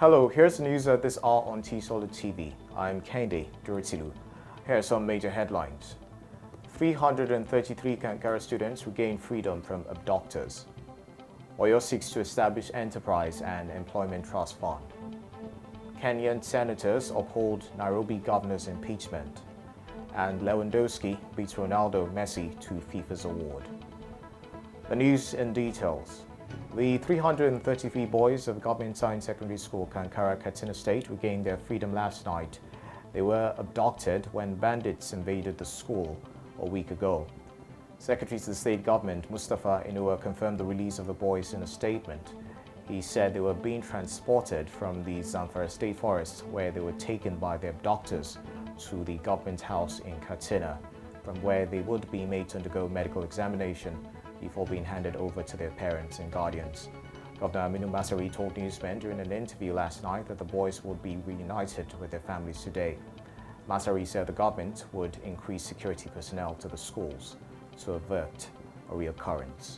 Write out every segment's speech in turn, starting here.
Hello, here's the news at this hour on Tstv. I'm Kende Duritilu. Here are some major headlines. 333 Kankara students regain freedom from abductors. Oyo seeks to establish enterprise and employment trust fund. Kenyan senators uphold Nairobi governor's impeachment. And Lewandowski beats Ronaldo Messi to FIFA's award. The news in details. The 333 boys of Government Science Secondary School, Kankara, Katsina State, regained their freedom last night. They were abducted when bandits invaded the school a week ago. Secretary to the State Government, Mustafa Inua, confirmed the release of the boys in a statement. He said they were being transported from the Zamfara State Forest, where they were taken by their abductors to the government house in Katsina, from where they would be made to undergo medical examination before being handed over to their parents and guardians. Governor Aminu Masari told newsmen during an interview last night that the boys would be reunited with their families today. Masari said the government would increase security personnel to the schools to avert a reoccurrence.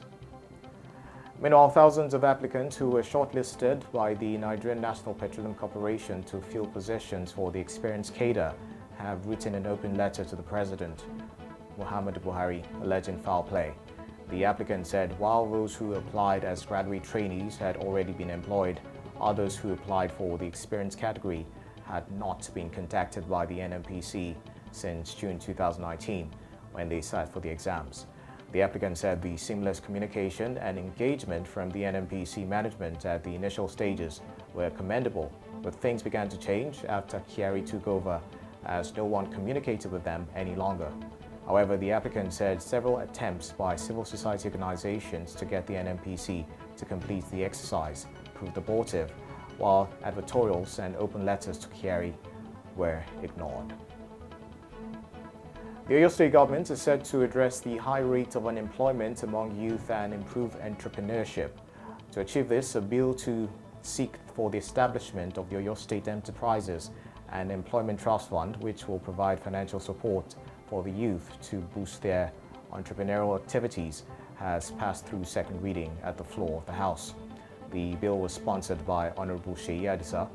Meanwhile, thousands of applicants who were shortlisted by the Nigerian National Petroleum Corporation to fill positions for the experienced cadre have written an open letter to the President, Muhammadu Buhari, alleging foul play. The applicant said while those who applied as graduate trainees had already been employed, others who applied for the experienced category had not been contacted by the NNPC since June 2019 when they sat for the exams. The applicant said the seamless communication and engagement from the NNPC management at the initial stages were commendable, but things began to change after Kyari took over, as no one communicated with them any longer. However, the applicant said several attempts by civil society organizations to get the NNPC to complete the exercise proved abortive, while advertorials and open letters to Kyari were ignored. The Oyo State government is set to address the high rate of unemployment among youth and improve entrepreneurship. To achieve this, a bill to seek for the establishment of the Oyo State Enterprises and Employment Trust Fund, which will provide financial support for the youth to boost their entrepreneurial activities, has passed through second reading at the floor of the House. The bill was sponsored by Honorable Seyi Adisa,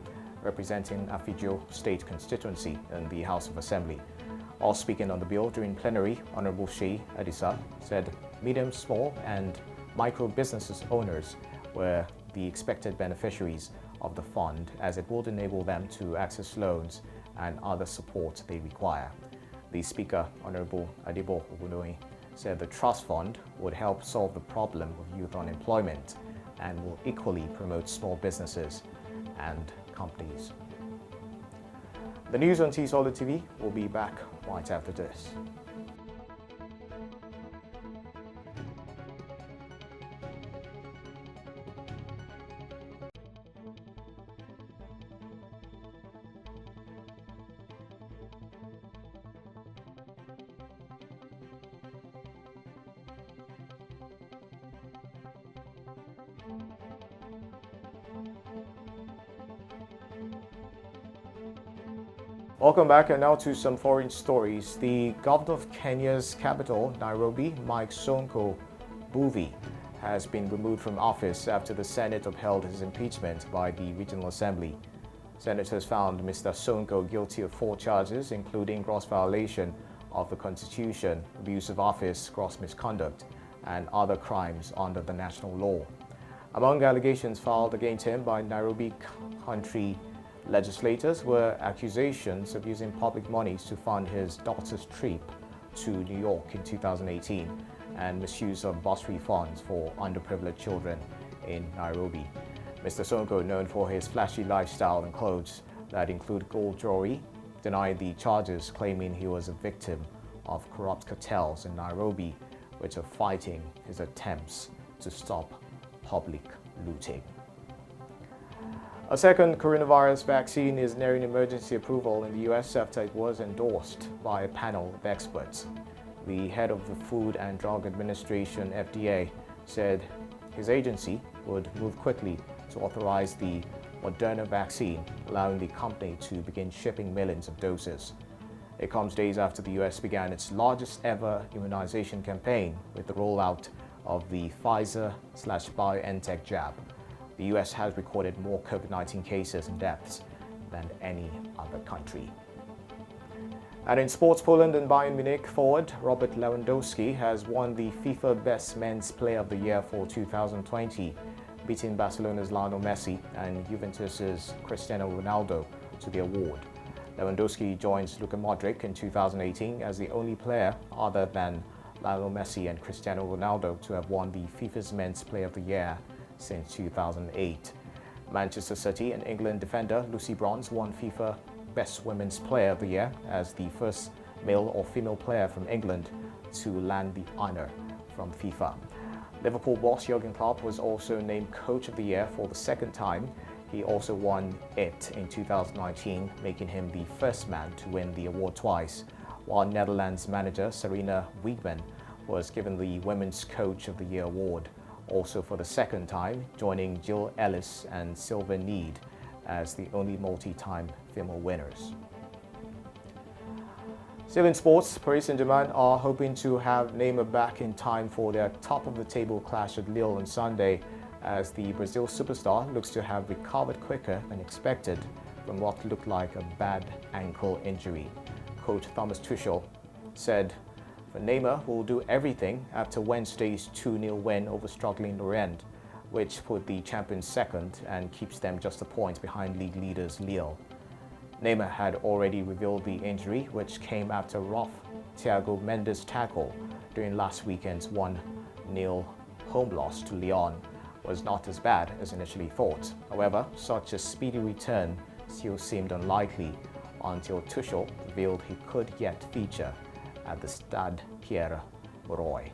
representing Afijo State constituency in the House of Assembly. While speaking on the bill during plenary, Honorable Seyi Adisa said medium, small and micro businesses owners were the expected beneficiaries of the fund, as it would enable them to access loans and other support they require. The Speaker, Honorable Adibo Ogundoyin, said the trust fund would help solve the problem of youth unemployment and will equally promote small businesses and companies. The news on Tstv will be back right after this. Welcome back, and now to some foreign stories. The governor of Kenya's capital, Nairobi, Mike Sonko Buvi, has been removed from office after the Senate upheld his impeachment by the Regional Assembly. Senators found Mr. Sonko guilty of 4 charges, including gross violation of the Constitution, abuse of office, gross misconduct, and other crimes under the national law. Among allegations filed against him by Nairobi country legislators were accusations of using public monies to fund his daughter's trip to New York in 2018 and misuse of bursary funds for underprivileged children in Nairobi. Mr. Sonko, known for his flashy lifestyle and clothes that include gold jewelry, denied the charges, claiming he was a victim of corrupt cartels in Nairobi, which are fighting his attempts to stop public looting. A second coronavirus vaccine is nearing emergency approval in the U.S. after it was endorsed by a panel of experts. The head of the Food and Drug Administration, FDA, said his agency would move quickly to authorize the Moderna vaccine, allowing the company to begin shipping millions of doses. It comes days after the U.S. began its largest ever immunization campaign with the rollout of the Pfizer/BioNTech jab. The US has recorded more COVID-19 cases and deaths than any other country. And in sports, Poland and Bayern Munich forward Robert Lewandowski has won the FIFA Best Men's Player of the Year for 2020, beating Barcelona's Lionel Messi and Juventus's Cristiano Ronaldo to the award. Lewandowski joins Luka Modric in 2018 as the only player other than Lionel Messi and Cristiano Ronaldo to have won the FIFA's Men's Player of the Year since 2008. Manchester City and England defender Lucy Bronze won FIFA Best Women's Player of the Year as the first male or female player from England to land the honour from FIFA. Liverpool boss Jurgen Klopp was also named Coach of the Year for the second time. He also won it in 2019, making him the first man to win the award twice, while Netherlands manager Sarina Wiegman was given the Women's Coach of the Year award, also for the second time, joining Jill Ellis and Sylvia Need as the only multi-time female winners. Still in sports, Paris Saint-Germain are hoping to have Neymar back in time for their top-of-the-table clash at Lille on Sunday, as the Brazil superstar looks to have recovered quicker than expected from what looked like a bad ankle injury. Coach Thomas Tuchel said, "For Neymar, we'll do everything," after Wednesday's 2-0 win over struggling Lorient, which put the champions second and keeps them just a point behind league leaders Lille. Neymar had already revealed the injury, which came after a rough Thiago Mendes tackle during last weekend's 1-0 home loss to Lyon was not as bad as initially thought. However, such a speedy return still seemed unlikely until Tuchel revealed he could yet feature at the Stade Pierre-Mauroy.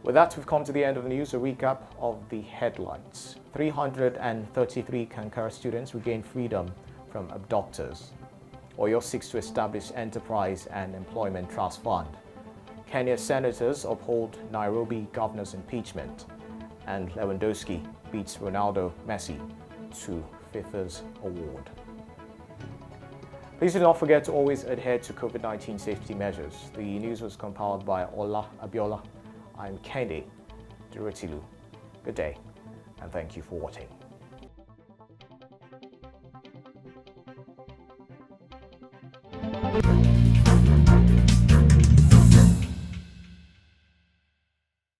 With that, we've come to the end of the news. A recap of the headlines. 333 Kankara students regain freedom from abductors. Oyo seeks to establish enterprise and employment trust fund. Kenya senators uphold Nairobi governor's impeachment. And Lewandowski beats Ronaldo Messi to FIFA's award. Please do not forget to always adhere to COVID-19 safety measures. The news was compiled by Ola Abiola. I'm Kendi Durutilu. Good day, and thank you for watching.